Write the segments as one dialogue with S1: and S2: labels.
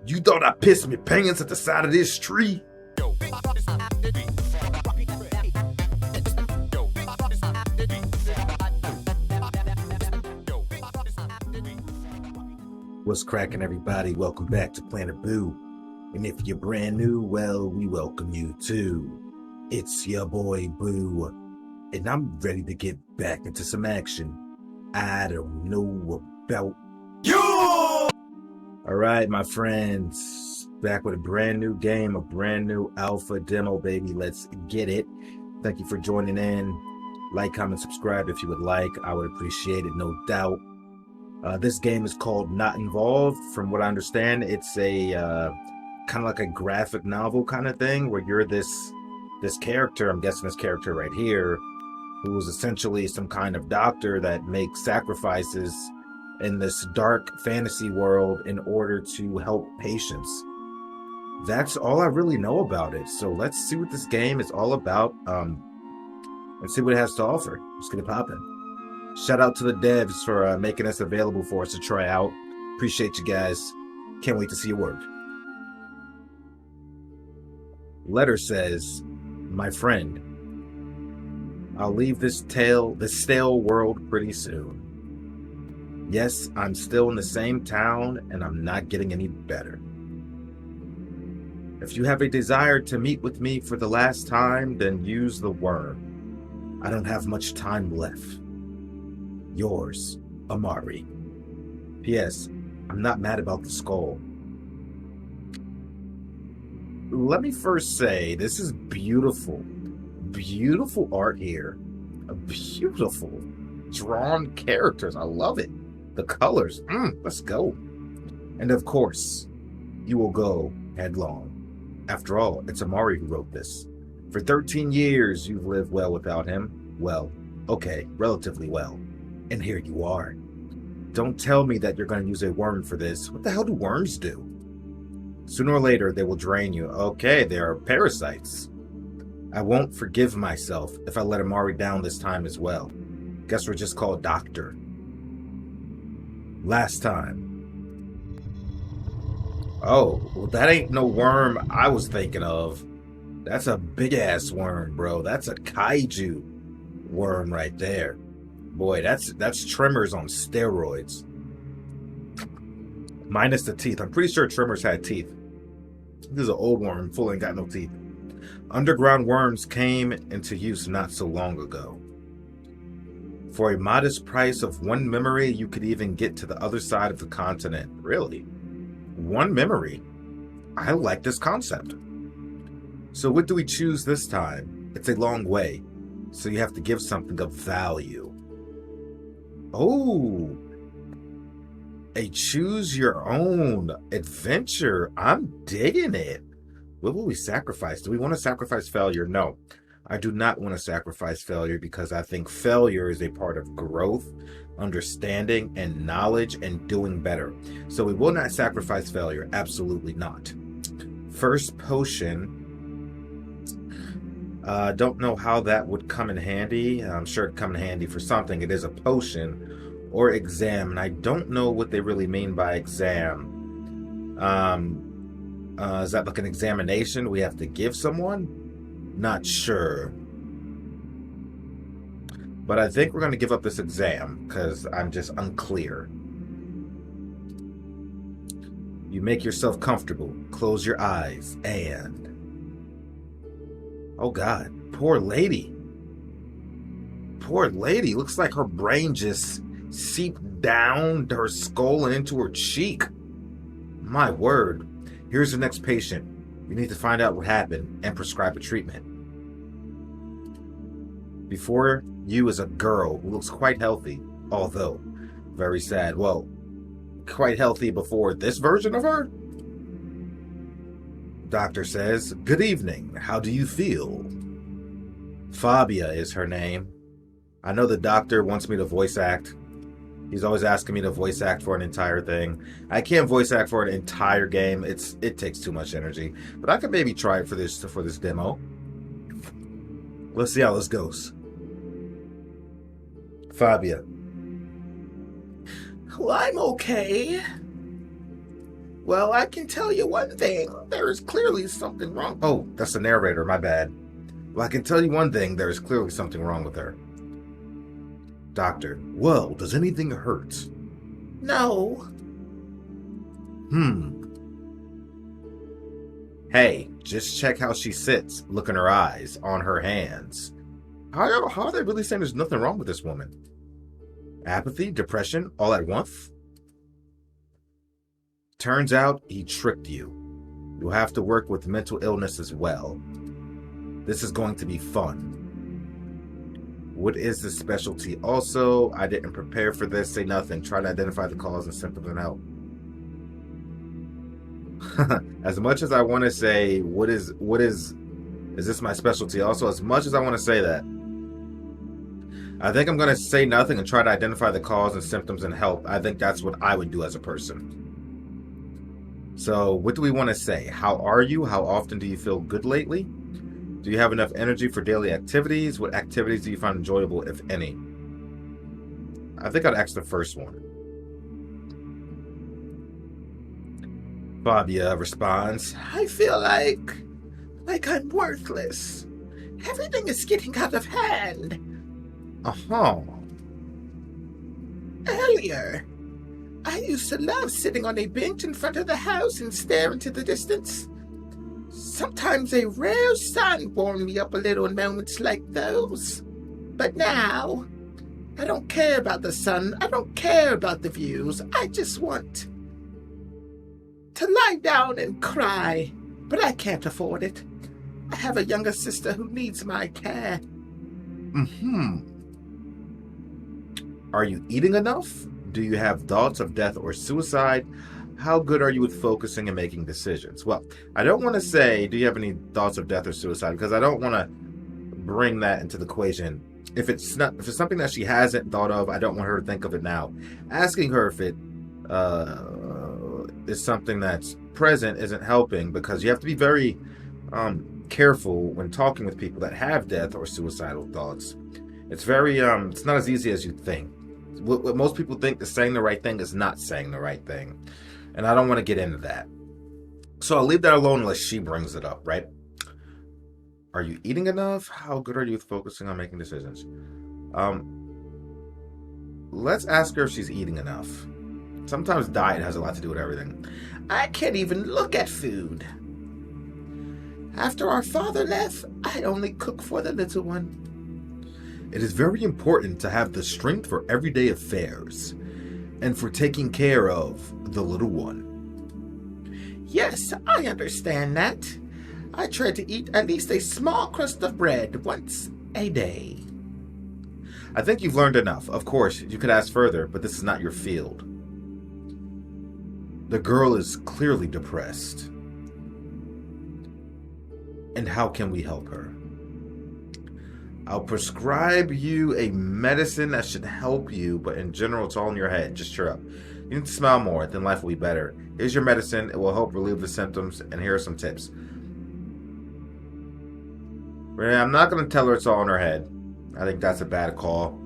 S1: You thought I pissed me pants at the side of this tree? What's cracking, everybody? Welcome back to Planet Boo. And if you're brand new, well, we welcome you too. It's your boy Boo, and I'm ready to get back into some action. I don't know about you! Alright, my friends, back with a brand new game, a brand new alpha demo, baby. Let's get it. Thank you for joining in. Like, comment, subscribe if you would like. I would appreciate it, no doubt. This game is called Not Involved. From what I understand, it's a kind of like a graphic novel kind of thing where you're this character, I'm guessing this character right here, who is essentially some kind of doctor that makes sacrifices in this dark fantasy world in order to help patients. That's all I really know about it. So let's see what this game is all about. Let's see what it has to offer. Let's get it popping. Shout out to the devs for making this available for us to try out. Appreciate you guys. Can't wait to see your work. Letter says, my friend, I'll leave this stale world pretty soon. Yes, I'm still in the same town and I'm not getting any better. If you have a desire to meet with me for the last time, then use the worm. I don't have much time left. Yours, Amari. P.S. I'm not mad about the skull. Let me first say, this is beautiful. Beautiful art here. Beautiful drawn characters. I love it. The colors. Let's go. And of course, you will go headlong. After all, it's Amari who wrote this. For 13 years, you've lived well without him. Well, okay, relatively well. And here you are. Don't tell me that you're going to use a worm for this. What the hell do worms do? Sooner or later, they will drain you. Okay, they are parasites. I won't forgive myself if I let Amari down this time as well. Guess we're just called Doctor. Last time. Oh, well, that ain't no worm I was thinking of. That's a big-ass worm, bro. That's a kaiju worm right there. Boy, that's Tremors on steroids. Minus the teeth. I'm pretty sure Tremors had teeth. This is an old worm. Full ain't got no teeth. Underground worms came into use not so long ago. For a modest price of one memory, you could even get to the other side of the continent. Really? One memory? I like this concept. So what do we choose this time? It's a long way, so you have to give something of value. Oh, a choose your own adventure. I'm digging it. What will we sacrifice? Do we want to sacrifice failure? No, I do not want to sacrifice failure because I think failure is a part of growth, understanding, and knowledge and doing better. So we will not sacrifice failure. Absolutely not. First potion. Don't know how that would come in handy. I'm sure it'd come in handy for something. It is a potion or exam, and I don't know what they really mean by exam. Is that like an examination we have to give someone? Not sure. But I think we're going to give up this exam because I'm just unclear. You make yourself comfortable. Close your eyes and... Oh God, poor lady. Poor lady. Looks like her brain just seeped down to her skull and into her cheek. My word. Here's the next patient. You need to find out what happened and prescribe a treatment. Before you is a girl who looks quite healthy, although very sad. Well, quite healthy before this version of her? Doctor says, good evening. How do you feel? Fabia is her name. I know the doctor wants me to voice act. He's always asking me to voice act for an entire thing. I can't voice act for an entire game. It takes too much energy. But I could maybe try it for this demo. Let's see how this goes. Fabia. Well, I'm okay. Well, I can tell you one thing. There is clearly something wrong. Oh, that's the narrator, my bad. Well, I can tell you one thing. There is clearly something wrong with her. Doctor, well, does anything hurt? No. Hey, just check how she sits. Look in her eyes, on her hands. How are they really saying there's nothing wrong with this woman? Apathy, depression, all at once? Turns out he tricked you. You'll have to work with mental illness as well. This is going to be fun. What is the specialty? Also, I didn't prepare for this. Say nothing. Try to identify the cause and symptoms and help. As much as I want to say, is this my specialty? Also, as much as I want to say that, I think I'm going to say nothing and try to identify the cause and symptoms and help. I think that's what I would do as a person. So, what do we want to say? How are you? How often do you feel good lately? Do you have enough energy for daily activities? What activities do you find enjoyable, if any? I think I'd ask the first one. Fabia responds, I feel like I'm worthless. Everything is getting out of hand. Earlier, I used to love sitting on a bench in front of the house and staring into the distance. Sometimes a rare sun warmed me up a little in moments like those. But now, I don't care about the sun. I don't care about the views. I just want to lie down and cry. But I can't afford it. I have a younger sister who needs my care. Are you eating enough? Do you have thoughts of death or suicide? How good are you with focusing and making decisions? Well, I don't want to say, do you have any thoughts of death or suicide? Because I don't want to bring that into the equation. If it's something that she hasn't thought of, I don't want her to think of it now. Asking her if it is something that's present isn't helping, because you have to be very careful when talking with people that have death or suicidal thoughts. It's very, it's not as easy as you think. What most people think is saying the right thing is not saying the right thing. And I don't want to get into that. So I'll leave that alone unless she brings it up, right? Are you eating enough? How good are you with focusing on making decisions? Let's ask her if she's eating enough. Sometimes diet has a lot to do with everything. I can't even look at food. After our father left, I only cook for the little one. It is very important to have the strength for everyday affairs and for taking care of the little one. Yes, I understand that. I try to eat at least a small crust of bread once a day. I think you've learned enough. Of course, you could ask further, but this is not your field. The girl is clearly depressed. And how can we help her? I'll prescribe you a medicine that should help you, but in general, it's all in your head. Just cheer up. You need to smile more, then life will be better. Here's your medicine. It will help relieve the symptoms, and here are some tips. I'm not going to tell her it's all in her head. I think that's a bad call.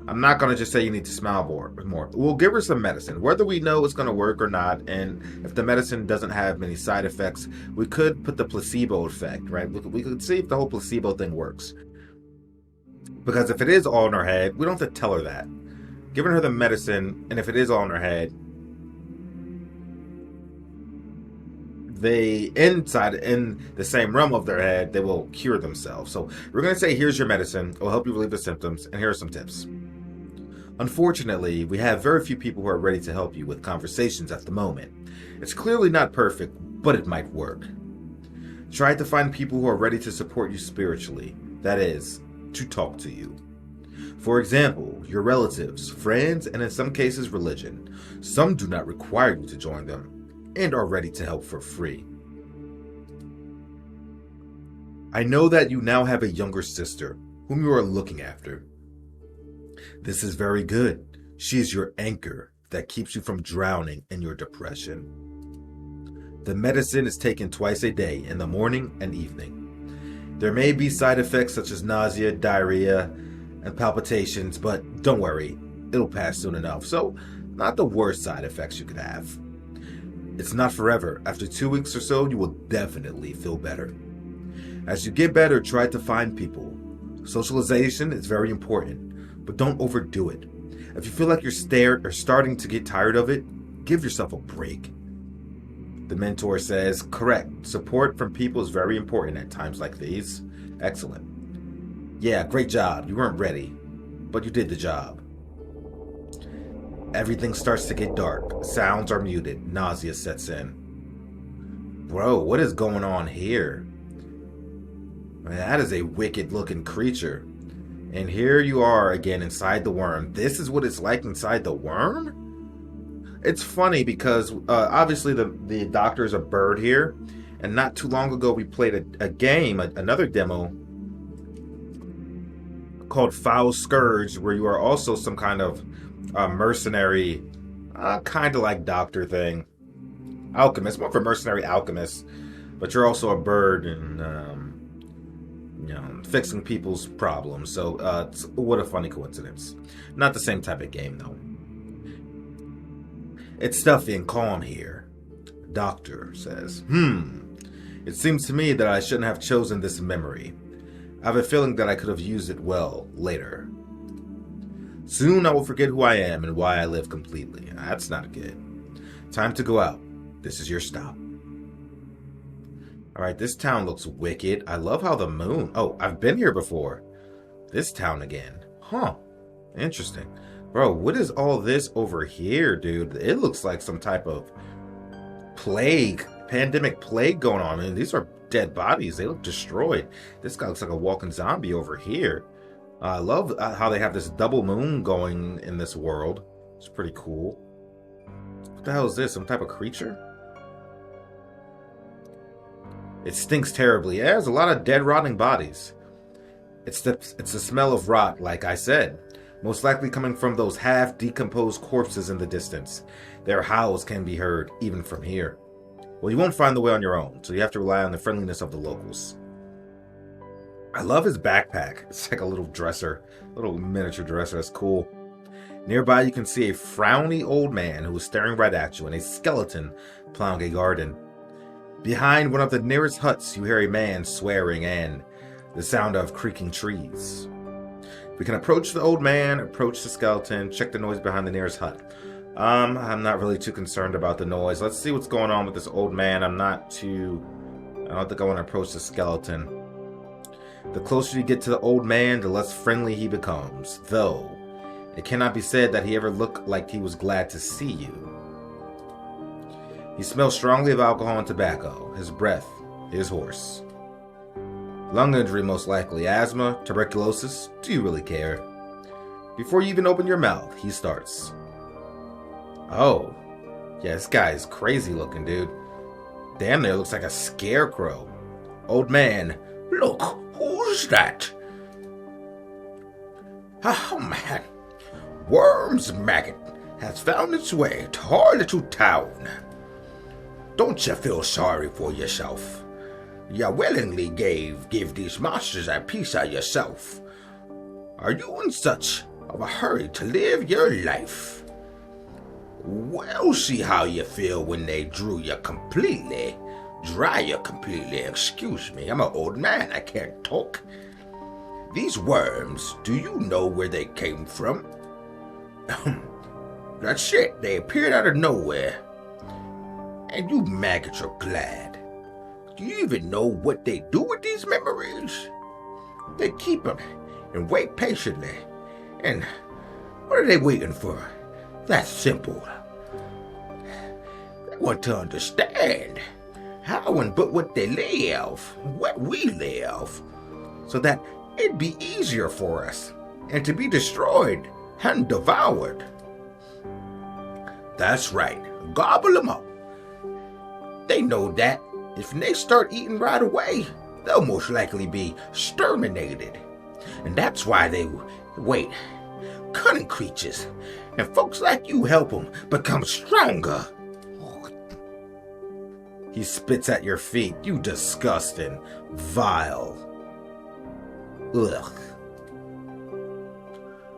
S1: I'm not going to just say you need to smile more. We'll give her some medicine. Whether we know it's going to work or not, and if the medicine doesn't have many side effects, we could put the placebo effect, right? We could see if the whole placebo thing works. Because if it is all in her head, we don't have to tell her that. Giving her the medicine, and if it is all in her head, they in the same realm of their head, they will cure themselves. So we're going to say, here's your medicine. It will help you relieve the symptoms, and here are some tips. Unfortunately, we have very few people who are ready to help you with conversations at the moment. It's clearly not perfect, but it might work. Try to find people who are ready to support you spiritually. That is, to talk to you. For example, your relatives, friends, and in some cases religion. Some do not require you to join them and are ready to help for free. I know that you now have a younger sister whom you are looking after. This is very good. She is your anchor that keeps you from drowning in your depression. The medicine is taken twice a day, in the morning and evening. There may be side effects such as nausea, diarrhea, and palpitations, but don't worry, it'll pass soon enough. So, not the worst side effects you could have. It's not forever. After 2 weeks or so, you will definitely feel better. As you get better, try to find people. Socialization is very important, but don't overdo it. If you feel like you're starting to get tired of it, give yourself a break. The mentor says, correct. Support from people is very important at times like these. Excellent. Yeah, great job. You weren't ready, but you did the job. Everything starts to get dark. Sounds are muted. Nausea sets in. Bro, what is going on here? Man, that is a wicked looking creature. And here you are again inside the worm. This is what it's like inside the worm? It's funny because obviously the doctor is a bird here. And not too long ago we played a game, another demo called Foul Scourge, where you are also some kind of mercenary, kind of like doctor thing. Alchemist, more of a mercenary alchemist. But you're also a bird and fixing people's problems. So what a funny coincidence. Not the same type of game though. It's stuffy and calm here. Doctor says, It seems to me that I shouldn't have chosen this memory. I have a feeling that I could have used it well later. Soon I will forget who I am and why I live completely. That's not good. Time to go out. This is your stop. Alright, this town looks wicked. I love how the moon... Oh, I've been here before. This town again. Huh. Interesting. Bro, what is all this over here, dude? It looks like some type of plague, pandemic plague going on. I mean, these are dead bodies. They look destroyed. This guy looks like a walking zombie over here. I love how they have this double moon going in this world. It's pretty cool. What the hell is this? Some type of creature? It stinks terribly. Yeah, there's a lot of dead, rotting bodies. It's the smell of rot, like I said. Most likely coming from those half-decomposed corpses in the distance. Their howls can be heard, even from here. Well, you won't find the way on your own, so you have to rely on the friendliness of the locals. I love his backpack. It's like a little dresser, a little miniature dresser. That's cool. Nearby, you can see a frowny old man who is staring right at you and a skeleton plowing a garden. Behind one of the nearest huts, you hear a man swearing and the sound of creaking trees. We can approach the old man, approach the skeleton, check the noise behind the nearest hut. I'm not really too concerned about the noise. Let's see what's going on with this old man. I don't think I want to approach the skeleton. The closer you get to the old man, the less friendly he becomes. Though, it cannot be said that he ever looked like he was glad to see you. He smells strongly of alcohol and tobacco. His breath is hoarse. Lung injury most likely. Asthma, tuberculosis. Do you really care? Before you even open your mouth, he starts. Oh. Yeah, this guy is crazy looking, dude. Damn, there looks like a scarecrow. Old man.
S2: Look, who's that? Oh man. Worm's maggot has found its way to our little town. Don't you feel sorry for yourself? You willingly gave these monsters a piece of yourself. Are you in such of a hurry to live your life? We'll see how you feel when they dry you completely. Excuse me, I'm an old man, I can't talk. These worms, do you know where they came from? That's it, they appeared out of nowhere. And you maggots are glad. Do you even know what they do with these memories? They keep them and wait patiently. And what are they waiting for? That's simple. They want to understand how and but what they live, what we live, so that it'd be easier for us and to be destroyed and devoured. That's right, gobble them up. They know that if they start eating right away, they'll most likely be exterminated. And that's why they wait. Cunning creatures, and folks like you help them become stronger.
S1: He spits at your feet. You disgusting, vile. Ugh.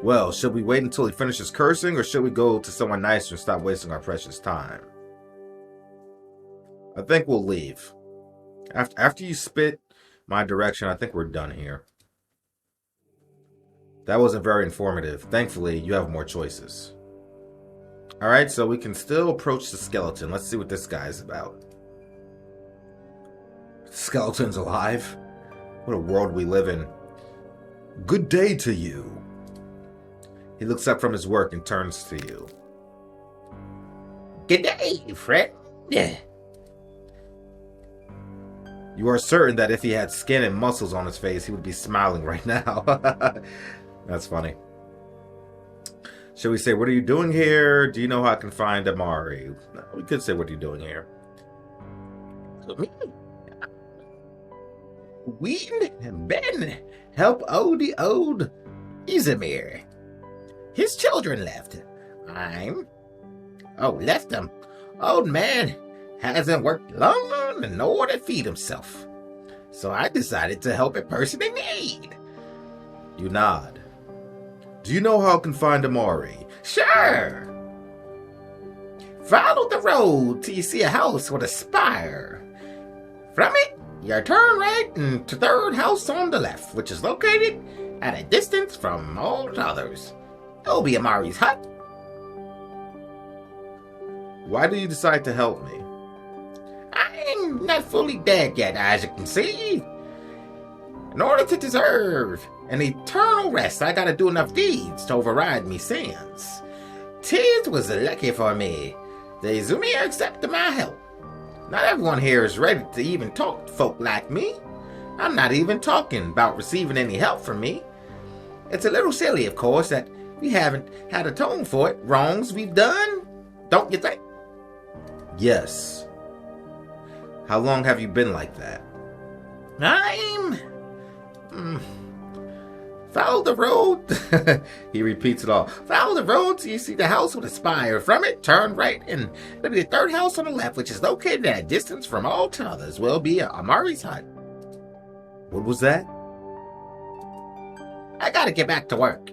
S1: Well, should we wait until he finishes cursing, or should we go to someone nicer and stop wasting our precious time? I think we'll leave. After you spit my direction, I think we're done here. That wasn't very informative. Thankfully, you have more choices. Alright, so we can still approach the skeleton. Let's see what this guy's about. Skeleton's alive? What a world we live in. Good day to you. He looks up from his work and turns to you.
S2: Good day, friend.
S1: You are certain that if he had skin and muscles on his face, he would be smiling right now. That's funny. Shall we say, what are you doing here? Do you know how I can find Amari? No, we could say, what are you doing here?
S2: We Ben help old Izamir. His children left. Left him. Old man hasn't worked long in order to feed himself. So I decided to help a person in need.
S1: You nod. Do you know how I can find Amari?
S2: Sure. Follow the road till you see a house with a spire. From it, you turn right and to the third house on the left, which is located at a distance from all others. It'll be Amari's hut.
S1: Why do you decide to help me?
S2: I'm not fully dead yet, as you can see. In order to deserve an eternal rest, I gotta do enough deeds to override me sins. Tis was lucky for me. The Izumir accepted my help. Not everyone here is ready to even talk to folk like me. I'm not even talking about receiving any help from me. It's a little silly, of course, that we haven't had atoned for it, wrongs we've done, don't you think?
S1: Yes. How long have you been like that?
S2: Follow the road. He repeats it all. Follow the road till you see the house with a spire. From it, turn right, and it'll be the third house on the left, which is located at a distance from all others. Will be Amari's hut.
S1: What was that?
S2: I gotta get back to work.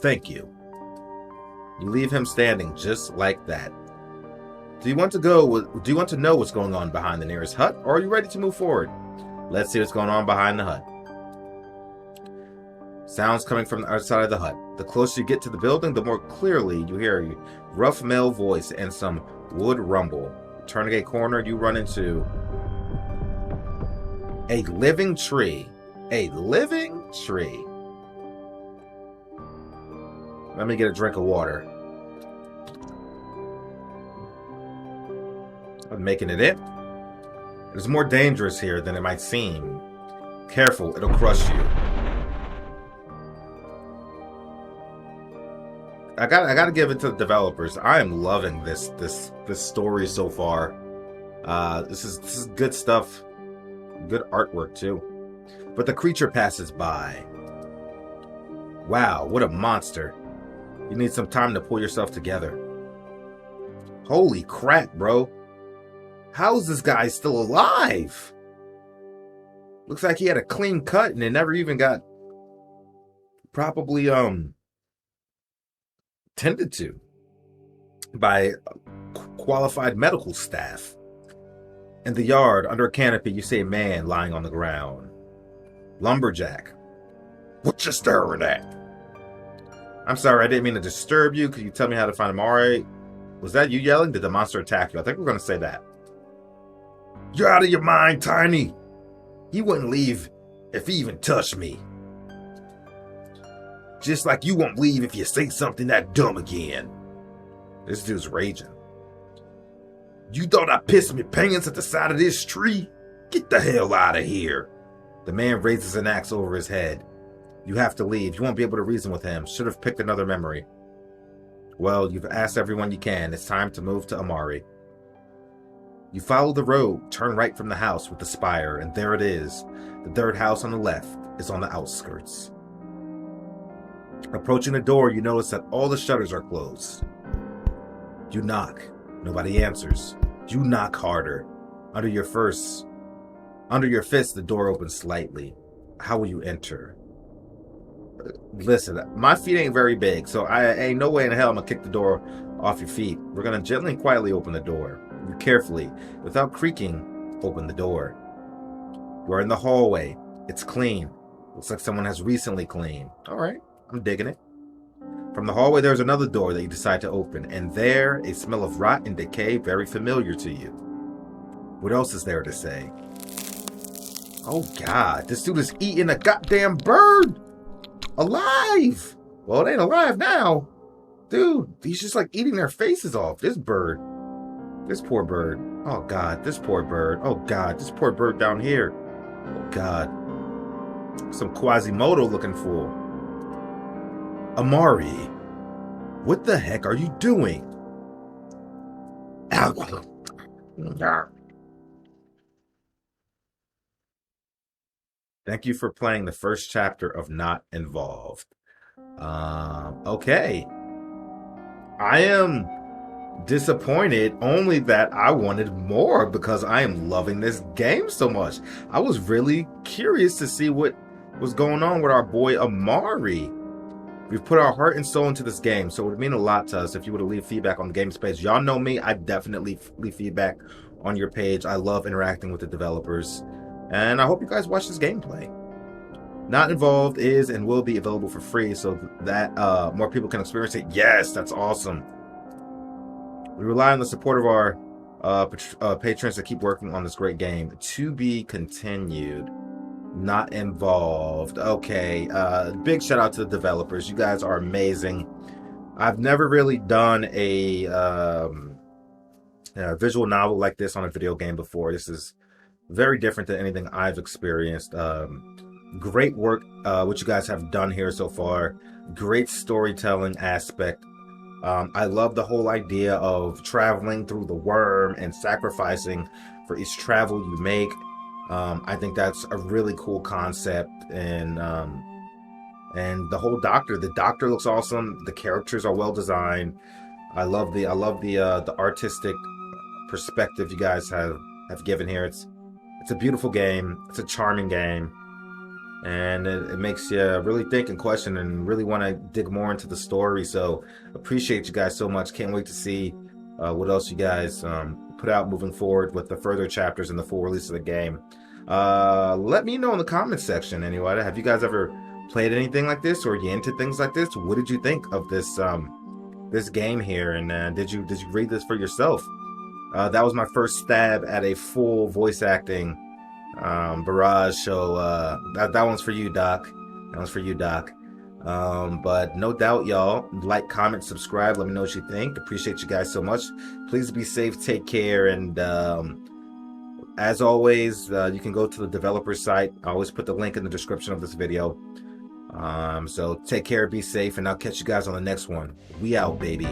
S1: Thank you. You leave him standing just like that. Do you want to know what's going on behind the nearest hut, or are you ready to move forward? Let's see what's going on behind the hut. Sounds coming from the outside of the hut. The closer you get to the building, the more clearly you hear a rough male voice and some wood rumble. Turning a corner, you run into a living tree. A living tree. Let me get a drink of water. I'm making it in. It's more dangerous here than it might seem. Careful, it'll crush you. I gotta give it to the developers. I am loving this story so far. This is good stuff. Good artwork too. But the creature passes by. Wow, what a monster. You need some time to pull yourself together. Holy crap, bro. How is this guy still alive? Looks like he had a clean cut and it never even got probably tended to by qualified medical staff. In the yard, under a canopy, you see a man lying on the ground. Lumberjack. What you staring at? I'm sorry, I didn't mean to disturb you. Could you tell me how to find him? Alright. Was that you yelling? Did the monster attack you? I think we're going to say that. You're out of your mind, Tiny. He wouldn't leave if he even touched me. Just like you won't leave if you say something that dumb again. This dude's raging. You thought I pissed me pants at the side of this tree? Get the hell out of here. The man raises an axe over his head. You have to leave. You won't be able to reason with him. Should have picked another memory. Well, you've asked everyone you can. It's time to move to Amari. You follow the road, turn right from the house with the spire, and there it is. The third house on the left is on the outskirts. Approaching the door, you notice that all the shutters are closed. You knock. Nobody answers. You knock harder. Under your fist, the door opens slightly. How will you enter? Listen, my feet ain't very big, so I ain't no way in hell I'm gonna kick the door off your feet. We're gonna gently and quietly open the door. You Carefully, without creaking, open the door. You are in the hallway. It's clean. Looks like someone has recently cleaned. All right, I'm digging it. From the hallway, there's another door that you decide to open, and there, a smell of rot and decay very familiar to you. What else is there to say? Oh, God, this dude is eating a goddamn bird! Alive! Well, it ain't alive now. Dude, he's just like eating their faces off. This bird. This poor bird. Oh, God, this poor bird. Oh, God, this poor bird down here. Oh, God. Some Quasimodo looking fool. Amari, what the heck are you doing? Thank you for playing the first chapter of Not Involved. Okay. I am disappointed only that I wanted more because I am loving this game so much. I was really curious to see what was going on with our boy Amari. We've put our heart and soul into this game, so it would mean a lot to us if you were to leave feedback on the game's page. Y'all know me, I definitely leave feedback on your page. I love interacting with the developers, and I hope you guys watch this gameplay. Not Involved is and will be available for free so that more people can experience it. Yes, that's awesome. We rely on the support of our patrons to keep working on this great game. To be continued. Not Involved. Okay, big shout out to the developers. You guys are amazing. I've never really done a visual novel like this on a video game before. This is very different than anything I've experienced. Great work what you guys have done here so far. Great storytelling aspect. I love the whole idea of traveling through the worm and sacrificing for each travel you make. I think that's a really cool concept, and the whole the doctor looks awesome. The characters are well designed. I love the artistic perspective you guys have given here. It's a beautiful game. It's a charming game, and it makes you really think and question and really want to dig more into the story. So appreciate you guys so much. Can't wait to see what else you guys put out moving forward with the further chapters and the full release of the game. Let me know in the comments section anyway. Have you guys ever played anything like this, or are you into things like this? What did you think of this this game here, and did you read this for yourself? That was my first stab at a full voice acting barrage, so that one's for you, Doc. That one's for you, Doc. But no doubt, y'all, like, comment, subscribe, let me know what you think. Appreciate you guys so much. Please be safe, take care, and as always, you can go to the developer site. I always put the link in the description of this video. So take care, be safe, and I'll catch you guys on the next one. We out, baby.